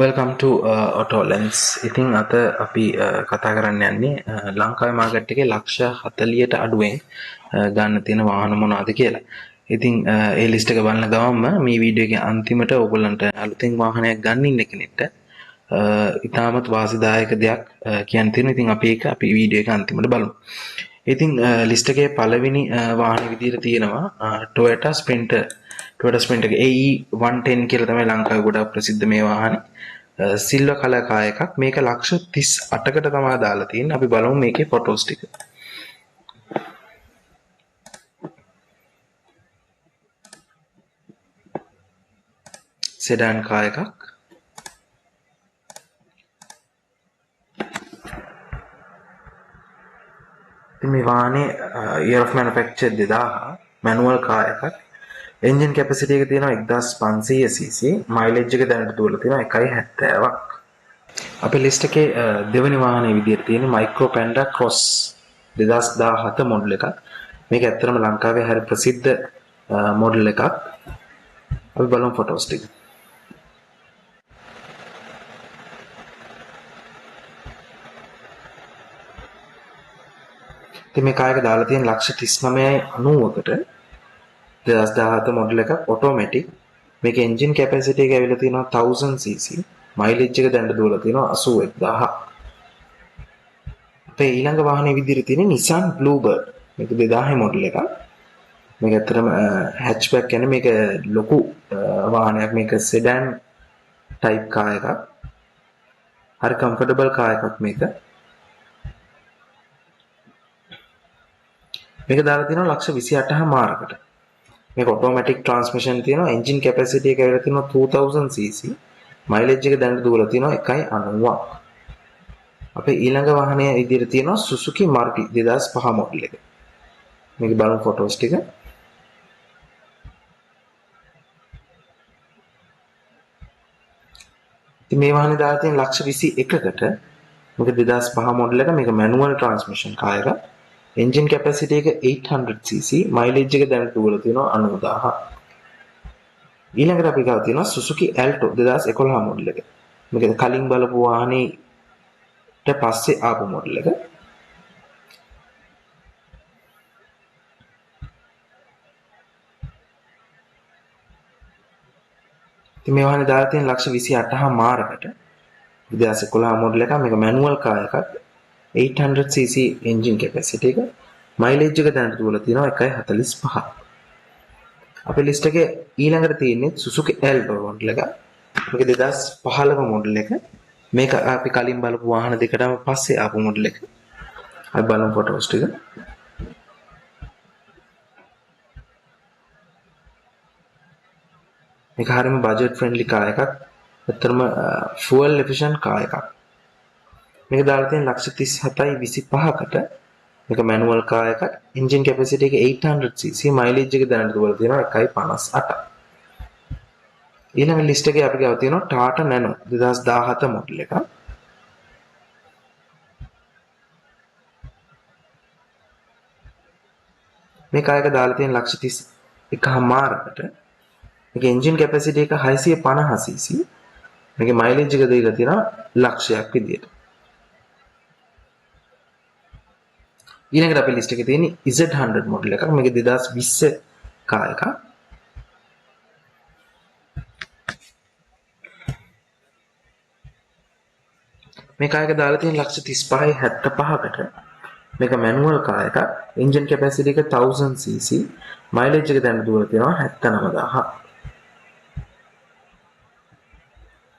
Welcome to AutoLens. ඉතින් අද අපි කතා කරන්න යන්නේ ලංකාවේ මාකට් එකේ ලක්ෂ 40ට අඩුවෙන් ගන්න තියෙන වාහන මොනවද කියලා. ඉතින් ඒ ලිස්ට් එක බලන ගමන්ම මේ වීඩියෝ එකේ අන්තිමට ඔයගොල්ලන්ට අලුතෙන් වාහනයක් ගන්න ඉන්න කෙනෙක්ට ඉතාමත් වාසිදායක දෙයක් කියන්න තියෙනවා. ඉතින් අපි වීඩියෝ එක අන්තිමට බලමු. ඉතින් ලිස්ට් එකේ පළවෙනි වාහන විදියට තියෙනවා Toyota Sprinter. Toyota Sprinter AE 110 කියලා තමයි ලංකාවේ ගොඩක් ප්‍රසිද්ධ මේ වාහනේ. සිල්වර් කලර් කාර් එකක්. මේක ලක්ෂ 38කට තමයි දාලා තියෙන්නේ. අපි බලමු මේකේ ෆොටෝස් ටික. සෙඩාන් කාර් එකක්. ඉතින් මේ වාහනේ year of manufacture 2000 manual car එකක්. engine capacity එක තියෙනවා 1500 cc. mileage එක දැනට දුවලා තියෙනවා 1.70ක්. අපේ ලිස්ට් එකේ දෙවෙනි වාහනේ විදියට තියෙන Micro Panda Cross 2017 මොඩල් එකක්. මේක ඇත්තටම ලංකාවේ හරි ප්‍රසිද්ධ මොඩල් එකක්. අපි බලමු ෆොටෝස් ටික. ඉතින් මේ කාර් එක දාලා තියෙන ලක්ෂ 39.90කට 2017 මොඩල් එකක් ඔටෝමැටික්. මේක එන්ජින් කැපැසිටි එක ඇවිල්ලා තියෙනවා 1000 cc. මයිලේජ් එක දැන් දුවලා තියෙනවා 81000. අපේ ඊළඟ වාහනේ විදිහට තියෙන Nissan Bluebird. මේක 2000 මොඩල් එකක්. මේක ඇත්තටම හැච්බැක් කියන්නේ මේක ලොකු වාහනයක්. මේක සෙඩන් ටයිප් කාර් එකක්. හරි කම්ෆර්ටබල් කාර් එකක් මේක. මේක දාලා තියෙනවා ලක්ෂ 28.5කට. මේක ඔටෝමැටික් ට්‍රාන්ස්මිෂන් තියෙනවා. එන්ජින් කැපැසිටි එක ඇවිල්ලා තියෙනවා 2000 cc. මයිලේජ් එක දැන් දුවලා තියෙනවා 1.90ක්. අපේ ඊළඟ වාහනය විදිහට තියෙනවා Suzuki Marti 2005 මොඩල් එක. මේක බලමු ෆොටෝස් ටික. ඉතින් මේ වාහනේ දාලා තියෙන ලක්ෂ 21කට. මේක 2005 මොඩල් එක. මේක මැනුවල් ට්‍රාන්ස්මිෂන් කාර් එකක්. එන්ජින් කැපැසිටි එක 800 cc. මයිලේජ් එක දැන් දුවලා තියෙනවා 90000ක්. ඊළඟට අපි ගාව තියෙනවා Suzuki Alto 2011 මොඩල් එක. මේක කලින් බලපු වාහනේට පස්සේ ආපු මොඩල් එක. ඉතින් මේ වාහනේ දාලා තියෙන ලක්ෂ 28.5කට 2011 මොඩල් එක. මේක මැනුවල් කාර් එකක්. 800 cc එන්ජින් කැපැසිටි එක. මයිලේජ් එක දැනට දුවලා තියෙනවා 1.45ක්. අපේ ලිස්ට් එකේ ඊළඟට තියෙන්නේ Suzuki Alto මොඩල් එක. මේක 2015 මොඩල් එක. මේක අපි කලින් බලපු වාහන දෙකටම පස්සේ ආපු මොඩල් එක. අපි බලමු ෆොටෝස් ටික. මේක හරියම බජට් ෆ්‍රෙන්ඩලි කාර් එකක්. ඇත්තටම ෆුවල් එෆිෂන්ට් කාර් එකක්. මේක දාලා තියෙන ලක්ෂ 37.25කට. මේක මැනුවල් කාර් එකක්. එන්ජින් කැපැසිටි එක 800 cc. මයිලේජ් එක දැනට දුවලා තියෙනවා 1.58ක්. ඊළඟ ලිස්ට් එකේ අපි ගාව තියෙනවා Tata Nano 2017 මොඩල් එක. මේ කාර් එක දාලා තියෙන ලක්ෂ 31.5කට. මේක එන්ජින් කැපැසිටි එක 650 cc. මේකේ මයිලේජ් එක දීලා තියෙනවා ලක්ෂයක් විදියට. ඊළඟට අපේ ලිස්ට් එකේ තියෙන Z100 මොඩල් එකක්. මේක 2020 කාර් එකක්. මේ කාර් එක දාලා තියෙන ලක්ෂ 35.75කට. මේක මැනුවල් කාර් එකක්. එන්ජින් කැපැසිටි එක 1000 cc. මයිලේජ් එක දැන් දුවලා තියෙනවා 79000ක්.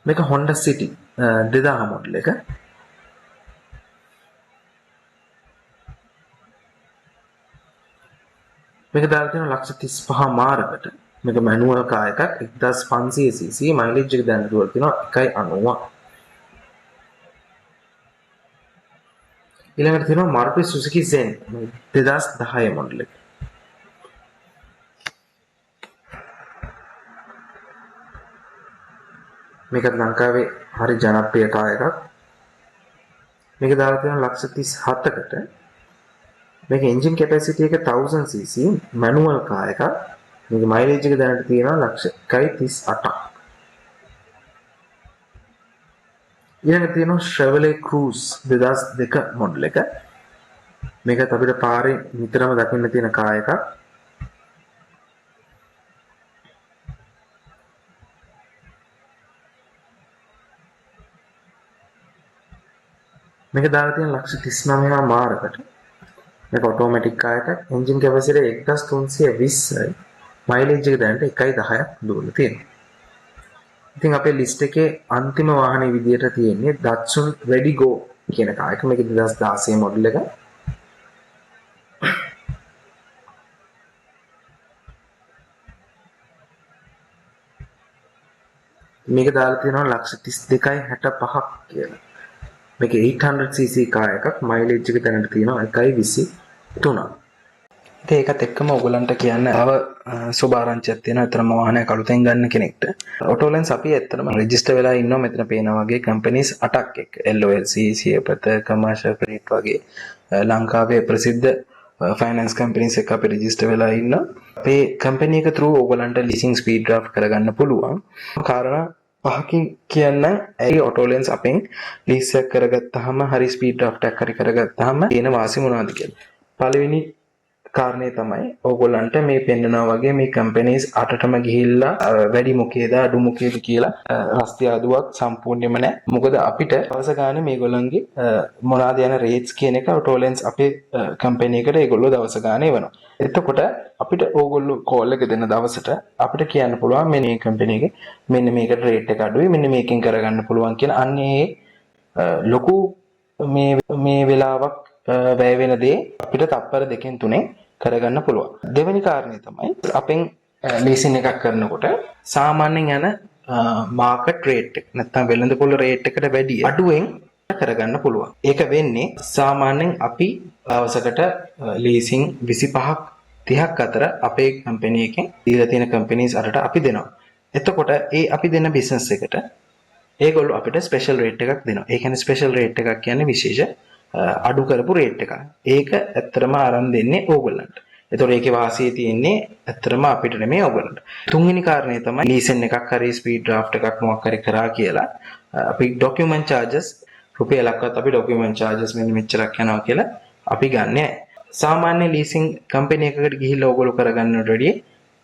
මේක Honda City 2000 මොඩල් එක. මේක දාලා තියෙනවා ලක්ෂ 35.5කට. මේක මැනුවල් කාර් එකක්. 1500 cc. මයිලේජ් එක දැන් දුවලා තියෙනවා 1.90ක්. ඊළඟට තියෙනවා Maruti Suzuki Zen 2010 මොඩල් එක. මේක ලංකාවේ හරි ජනප්‍රිය කාර් එකක්. මේක දාලා තියෙනවා ලක්ෂ 37කට. මේක එන්ජින් කැපැසිටි එක 1000 cc මැනුවල් කාර් එකක්. මේක මයිලේජ් එක දැනට තියෙනවා ලක්ෂ 1.38ක්. ඊළඟට තියෙනවා Chevrolet Cruze 2002 මොඩල් එක. මේකත් අපිට පාරේ නිතරම දකින්න තියෙන කාර් එකක්. මේක දාලා තියෙන ලක්ෂ 39 මාරකට. මේක ඔටෝමැටික් කාර් එකක්. එන්ජින් කැපැසිටි 1320යි. මයිලේජ් එක දැනට 1.10ක් දුවලා තියෙනවා. ඉතින් අපේ ලිස්ට් එකේ අන්තිම වාහනේ විදියට තියෙන්නේ Datsun Redigo කියන කාර් එක. මේක 2016 මොඩල් එක. මේක දාලා තියෙනවා ලක්ෂ 32.65ක් කියලා. මේක 800cc කාර් එකක්. මයිලේජ් එක දැනට තියෙනවා 1.23. ඉතින් ඒකත් එක්කම ඔයගලන්ට කියන්න සුභාරංචියක් තියෙනවා. අතරම වාහනයක් අලුතෙන් ගන්න කෙනෙක්ට. ඔටෝලෙන්ස් අපි ඇත්තටම රෙජිස්ටර් වෙලා ඉන්නවා මෙතන පේනා වගේ කම්පැනිස් 8ක් එක්ක. LOLC, සියපත, කමර්ෂල් ක්‍රෙඩිට් වගේ ලංකාවේ ප්‍රසිද්ධ ෆයිනන්ස් කම්පැනිස් එක අපි රෙජිස්ටර් වෙලා ඉන්නවා. අපේ කම්පැනි එක through ඔයගලන්ට ලීසින් ස්පීඩ් ඩ්‍රාෆ්ට් කරගන්න පුළුවන්. කාරණා පහකින් කියන්න ඇයි ඔටෝලෙන්ස් අපෙන් ලීස් එකක් කරගත්තාම හරි ස්පීඩ් ඩ්‍රාෆ්ට් එකක් හරි කරගත්තාම තියෙන වාසි මොනවද කියලා. පළවෙනි කාරණේ තමයි ඕගොල්ලන්ට මේ පෙන්නනවා වගේ මේ කම්පැනිස් 8ටම ගිහිල්ලා වැඩි මොකේද අඩු මොකේද කියලා රස්ති ආදුවක් සම්පූර්ණයෙන්ම නැහැ. මොකද අපිට දවස ගානේ මේගොල්ලන්ගේ මොනවාද යන රේට්ස් කියන එක ඔටෝලෙන්ස් අපේ කම්පැනි එකට ඒගොල්ලෝ දවස ගානේ එවනවා. එතකොට අපිට ඕගොල්ලෝ කෝල් එක දෙන දවසට අපිට කියන්න පුළුවන් මෙන්න මේ කම්පැනි එකේ මෙන්න මේකට රේට් එක අඩුයි මෙන්න මේකෙන් කරගන්න පුළුවන් කියන අන්නේ ලොකු මේ වෙලාවක් වැය වෙන දේ අපිට තප්පර 2කින් 3 කරගන්න පුළුවන්. දෙවෙනි කාරණේ තමයි අපෙන් ලීසින් එකක් කරනකොට සාමාන්‍යයෙන් යන මාකට් රේට් එක නැත්නම් වෙළඳ පොළ රේට් එකට වැඩිය අඩුවෙන් කරගන්න පුළුවන්. ඒක වෙන්නේ සාමාන්‍යයෙන් අපි දවසකට ලීසින් 25ක් 30ක් අතර අපේ කම්පැනි එකෙන් දීලා තියෙන කම්පැනිස් අරට අපි දෙනවා. එතකොට ඒ අපි දෙන බිස්නස් එකට ඒගොල්ලෝ අපිට ස්පෙෂල් රේට් එකක් දෙනවා. ඒ කියන්නේ ස්පෙෂල් රේට් එකක් කියන්නේ විශේෂ අඩු කරපු රේට් එකක්. ඒක ඇත්තටම අරන් දෙන්නේ ඕගොල්ලන්ට. ඒතකොට ඒකේ වාසිය තියෙන්නේ ඇත්තටම අපිට නෙමෙයි ඕගොල්ලන්ට. තුන්වෙනි කාරණේ තමයි ලීසන් එකක් හරි ස්පීඩ් ඩ්‍රාෆ්ට් එකක් මොකක් හරි කරා කියලා අපි ඩොකියුමන්ට් charges රුපියලක්වත් අපි ඩොකියුමන්ට් charges මෙන්න මෙච්චරක් යනවා කියලා අපි ගන්නෑ. සාමාන්‍ය ලීසින් කම්පැනි එකකට ගිහිල්ලා ඕගොල්ලෝ කරගන්නට වැඩිය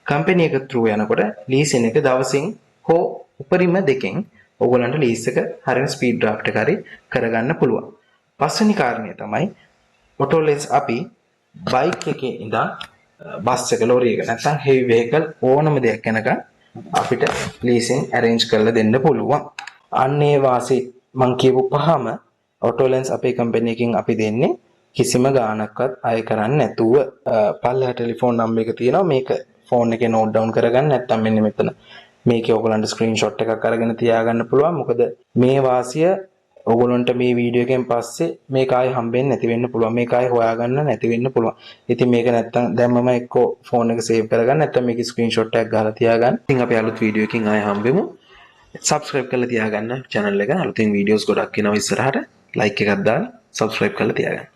කම්පැනි එක through යනකොට ලීසන් එක දවසින් හෝ උපරිම 2කින් ඕගොල්ලන්ට ලීස් එක හරියට ස්පීඩ් ඩ්‍රාෆ්ට් එක හරි කරගන්න පුළුවන්. පස්වෙනි කාරණය තමයි ඔටෝලෙන්ස් අපි බයික් එකේ ඉඳන් බස් එක ලෝරි එක නැත්නම් හෙවි වෙහිකල් ඕනම දෙයක් යනකම් අපිට ලීසින් arrange කරලා දෙන්න පුළුවන්. අන්නේ වාසි මං කියපු පහම ඔටෝලෙන්ස් අපේ කම්පැනි එකකින් අපි දෙන්නේ කිසිම ගාණක්වත් අය කරන්නේ නැතුව. පල්ලෙහා ටෙලිෆෝන් නම්බර් එක තියෙනවා. මේක ෆෝන් එකේ නෝට් ඩවුන් කරගන්න නැත්නම් මෙන්න මෙතන මේකේ ඔයගලන්ට ස්ක්‍රීන්ෂොට් එකක් අරගෙන තියාගන්න පුළුවන්. මොකද මේ වාසිය ඔයගොල්ලන්ට මේ වීඩියෝ එකෙන් පස්සේ මේක ආයෙ හම්බෙන්නේ නැති වෙන්න පුළුවන්. මේක ආයෙ හොයාගන්න නැති වෙන්න පුළුවන්. ඉතින් මේක නැත්තම් දැන් මම එක්කෝ ෆෝන් එක සේව් කරගන්න නැත්තම් මේකේ ස්ක්‍රීන්ෂොට් එකක් ගහලා තියාගන්න. ඉතින් අපි අලුත් වීඩියෝ එකකින් ආයෙ හම්බෙමු. subscribe කරලා තියාගන්න channel එක. අලුතින් වීඩියෝස් ගොඩක් එනවා ඉස්සරහට. like එකක් දාලා subscribe කරලා තියාගන්න.